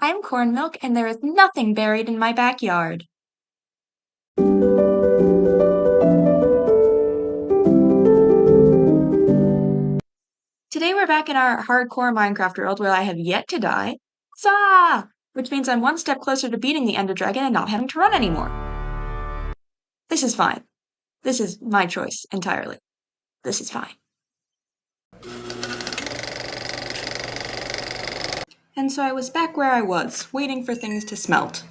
I'm cornmilk, and there is nothing buried in my backyard. Today we're back in our hardcore Minecraft world where I have yet to die. Huzzah! Which means I'm one step closer to beating the Ender Dragon and not having to run anymore. This is fine. This is my choice entirely. This is fine. And so I was back where I was, waiting for things to smelt.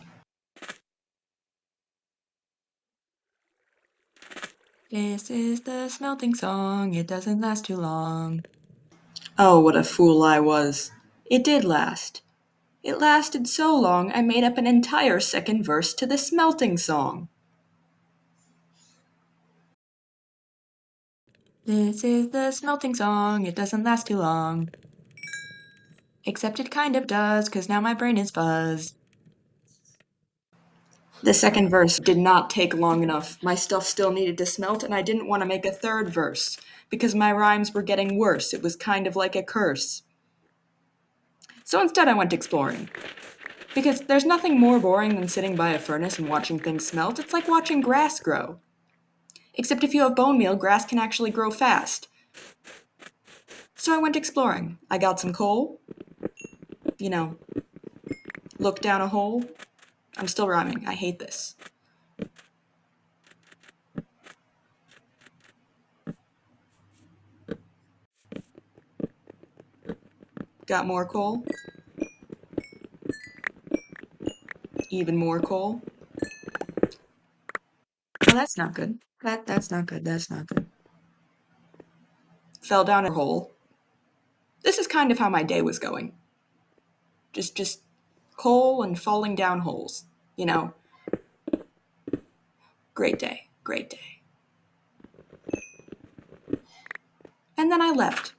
This is the smelting song, it doesn't last too long. Oh, what a fool I was. It did last. It lasted so long I made up an entire second verse to the smelting song. This is the smelting song, it doesn't last too long. Except it kind of does, 'cause now my brain is fuzz. The second verse did not take long enough. My stuff still needed to smelt, and I didn't want to make a third verse, because my rhymes were getting worse. It was kind of like a curse. So instead I went exploring. Because there's nothing more boring than sitting by a furnace and watching things smelt. It's like watching grass grow. Except if you have bone meal, grass can actually grow fast. So I went exploring. I got some coal. Looked down a hole. I'm still rhyming. I hate this. Got more coal. Even more coal. Oh, that's not good. That's not good. That's not good. Fell down a hole. This is kind of how my day was going. Just coal and falling down holes. Great day. Great day. And then I left.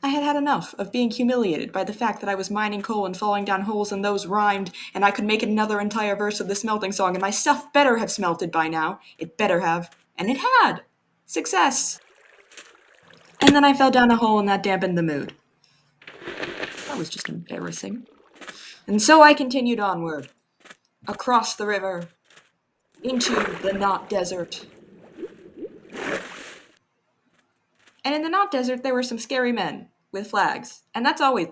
I had had enough of being humiliated by the fact that I was mining coal and falling down holes and those rhymed, and I could make another entire verse of the smelting song, and my stuff better have smelted by now. It better have. And it had. Success. And then I fell down a hole and that dampened the mood. That was just embarrassing. And so I continued onward. Across the river. Into the not desert. And in the not desert there were some scary men with flags. And that's always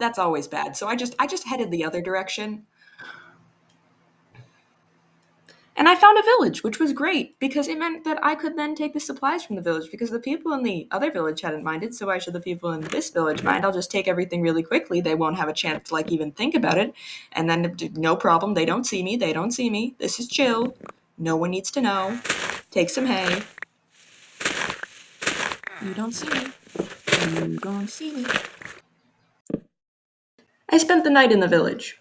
bad. So I just headed the other direction. And I found a village, which was great, because it meant that I could then take the supplies from the village, because the people in the other village hadn't minded, so why should the people in this village mind? I'll just take everything really quickly. They won't have a chance to, even think about it. And then, no problem, they don't see me. This is chill. No one needs to know. Take some hay. You don't see me. You don't see me. I spent the night in the village.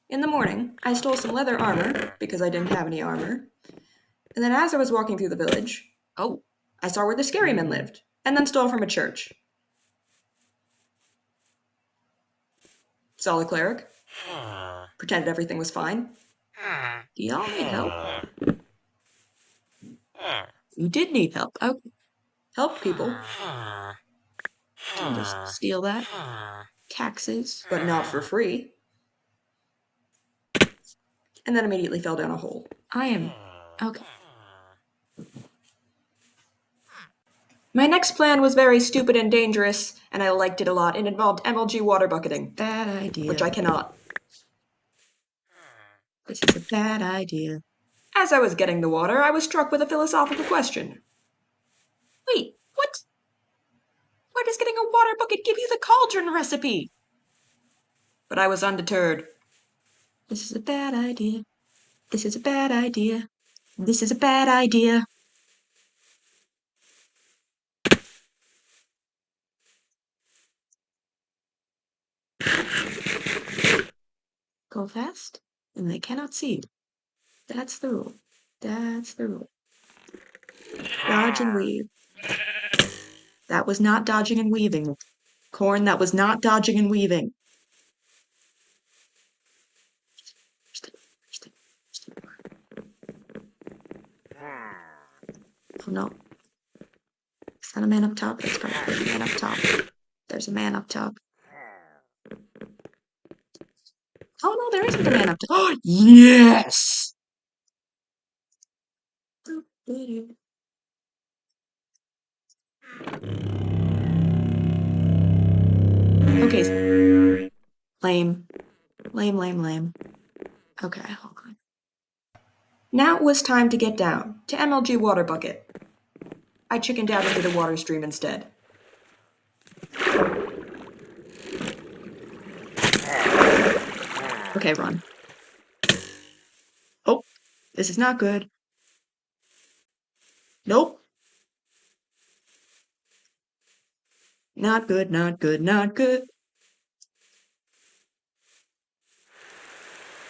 In the morning, I stole some leather armor, because I didn't have any armor. And then as I was walking through the village, I saw where the scary men lived, and then stole from a church. Saw the cleric. Pretended everything was fine. Do y'all need help? You did need help. Okay. Help people. I'll just steal that. Taxes. But not for free. And then immediately fell down a hole. Okay. My next plan was very stupid and dangerous, and I liked it a lot. It involved MLG water bucketing. Bad idea. Which I cannot. This is a bad idea. As I was getting the water, I was struck with a philosophical question. Wait, what? Why does getting a water bucket give you the cauldron recipe? But I was undeterred. This is a bad idea. This is a bad idea. This is a bad idea. Go fast, and they cannot see you. That's the rule. That's the rule. Dodge and weave. That was not dodging and weaving. Corn, that was not dodging and weaving. Oh no. Is that a man up top? It's probably a man up top. There's a man up top. Oh no, there isn't a man up to. Oh, yes! Okay. Lame. Lame. Okay, hold on. Now it was time to get down to MLG water bucket. I chickened out into the water stream instead. Okay, run. Oh, this is not good. Nope. Not good.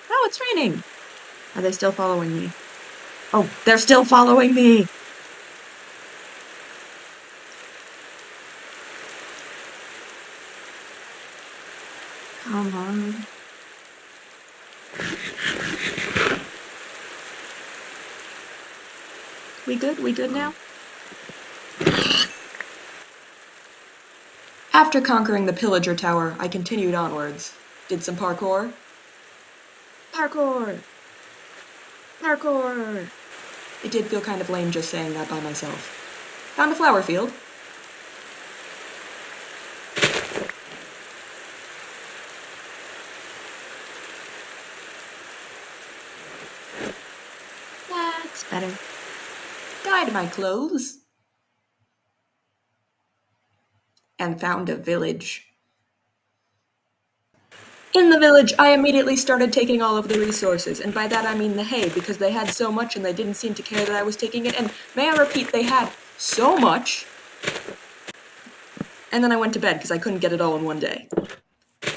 Oh, it's raining. Are they still following me? Oh, they're still following me. Come on. We good? We good now? After conquering the pillager tower, I continued onwards. Did some parkour. Parkour! It did feel kind of lame just saying that by myself. Found a flower field. That's better. Dyed my clothes. And found a village. In the village, I immediately started taking all of the resources, and by that I mean the hay, because they had so much and they didn't seem to care that I was taking it, and may I repeat, they had so much. And then I went to bed because I couldn't get it all in one day.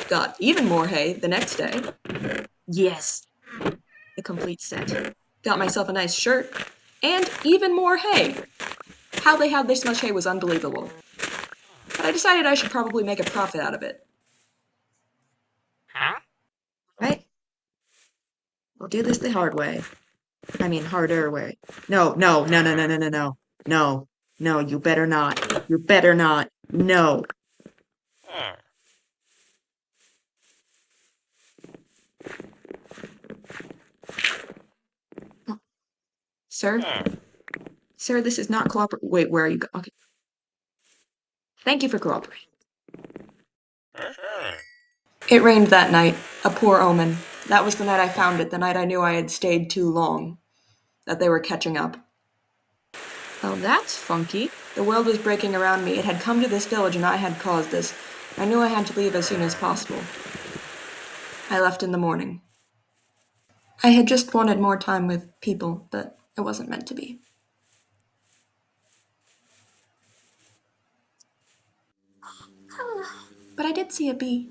Got even more hay the next day. Yes, the complete set. Got myself a nice shirt, and even more hay. How they had this much hay was unbelievable. But I decided I should probably make a profit out of it. Huh? Right? We'll do this the hard way. I mean, harder way. No, you better not. You better not. No. Hmm. Sir? Hmm. Sir, this is not cooperating. Wait, where are you Okay. Thank you for cooperating. Mhm. It rained that night. A poor omen. That was the night I found it, the night I knew I had stayed too long. That they were catching up. Oh, that's funky. The world was breaking around me. It had come to this village and I had caused this. I knew I had to leave as soon as possible. I left in the morning. I had just wanted more time with people, but it wasn't meant to be. But I did see a bee.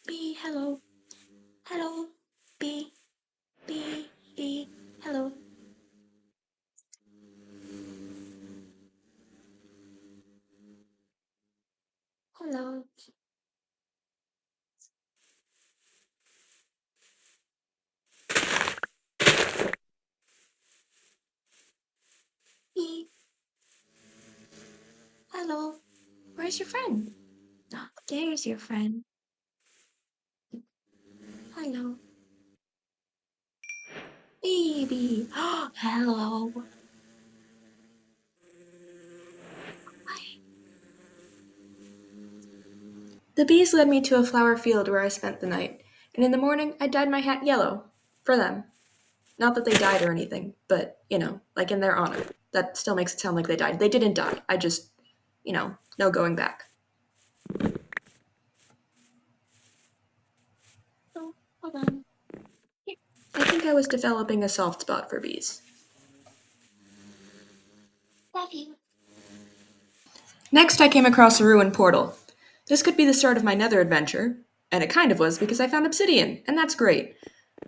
Bee, hello. Hello, bee, hello. Hello. Bee, hello. Where's your friend? Oh, there's your friend. Hello. Baby. Hello. Hi. The bees led me to a flower field where I spent the night, and in the morning I dyed my hat yellow. For them. Not that they died or anything, but, like in their honor. That still makes it sound like they died. They didn't die. I just, no going back. Oh, hold on. Here. I think I was developing a soft spot for bees. Love you. Next, I came across a ruined portal. This could be the start of my nether adventure, and it kind of was because I found obsidian, and that's great.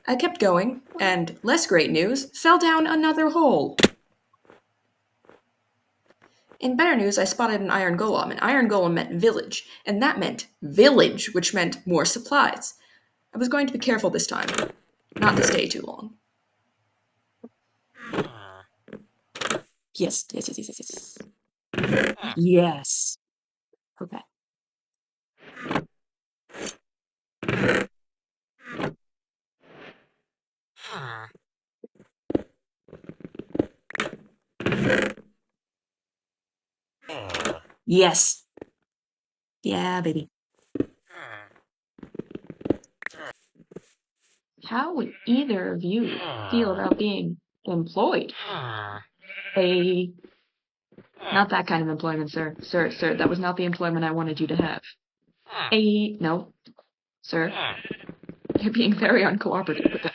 I kept going, and less great news, fell down another hole. In better news, I spotted an iron golem. An iron golem meant village, and that meant village, which meant more supplies. I was going to be careful this time, not to stay too long. Hmm. Yes. Yes. Okay. Yes. Yeah, baby. How would either of you feel about being employed? Not that kind of employment, sir. Sir, that was not the employment I wanted you to have. No, sir. You're being very uncooperative with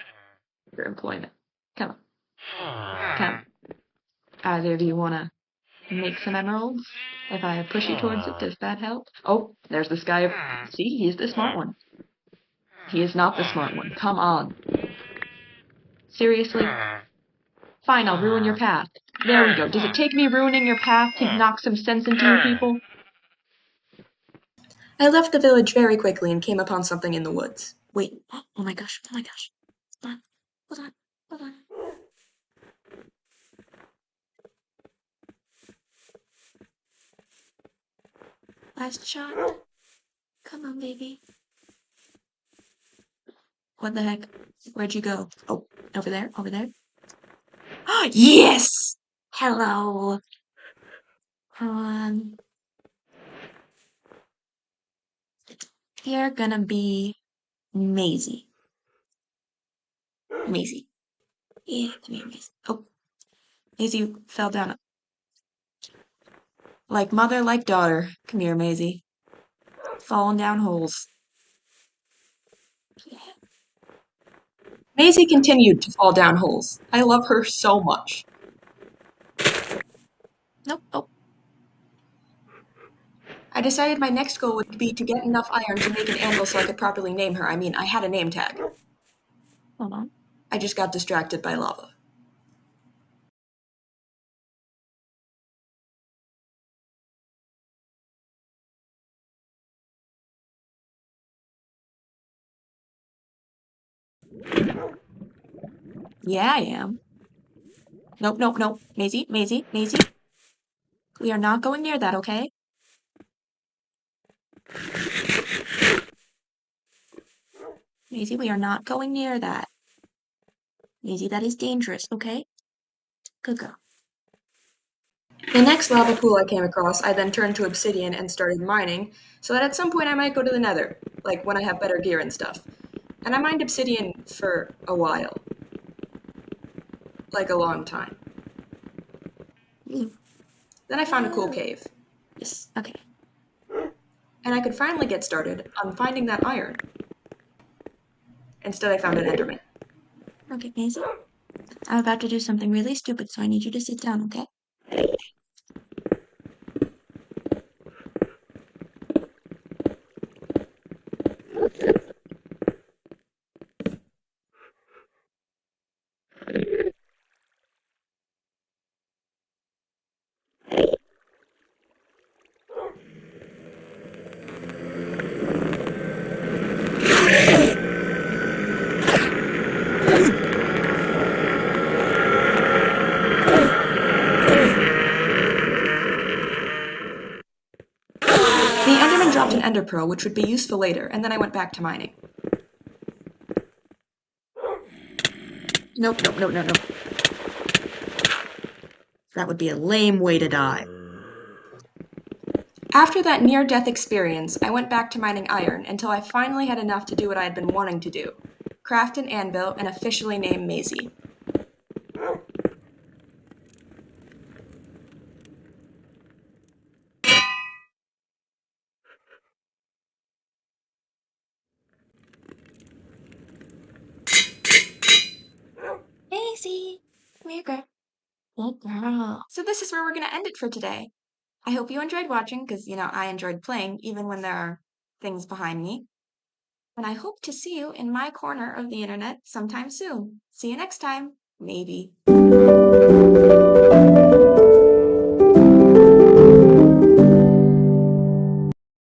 your employment. Come on. Come. Either of you want to make some emeralds? If I push you towards it, does that help? Oh, there's this guy. See, he's the smart one. He is not the smart one. Come on. Seriously? Fine, I'll ruin your path. There we go. Does it take me ruining your path to knock some sense into you people? I left the village very quickly and came upon something in the woods. Wait. Oh my gosh. Oh my gosh. Hold on. Hold on. Hold on. Last shot. Come on, baby. What the heck? Where'd you go? Oh, over there? Over there? Yes! Hello. You're gonna be Maisie. Maisie. Yeah, come here, Maisie. Oh, Maisie fell down. Like mother, like daughter. Come here, Maisie. Falling down holes. Yeah. Maisie continued to fall down holes. I love her so much. Nope. Oh, I decided my next goal would be to get enough iron to make an anvil so I could properly name her. I mean, I had a name tag. hold on. I just got distracted by lava. Yeah, I am. Nope, nope, nope. Maisie, Maisie, Maisie. We are not going near that, okay? Maisie, we are not going near that. Maisie, that is dangerous, okay? Good girl. The next lava pool I came across, I then turned to obsidian and started mining, so that at some point I might go to the nether, like when I have better gear and stuff. And I mined obsidian for a while. Like a long time. Mm. Then I found a cool cave. Yes, okay. And I could finally get started on finding that iron. Instead I found an enderman. Okay, Maisie. I'm about to do something really stupid, so I need you to sit down, okay? The enderman dropped an ender pearl, which would be useful later, and then I went back to mining. Nope, nope, nope, nope, nope. That would be a lame way to die. After that near-death experience, I went back to mining iron until I finally had enough to do what I had been wanting to do. Craft an anvil and officially name Maisie. Maisie, come here, girl. Good girl. So this is where we're going to end it for today. I hope you enjoyed watching because, I enjoyed playing even when there are things behind me. And I hope to see you in my corner of the internet sometime soon. See you next time. Maybe.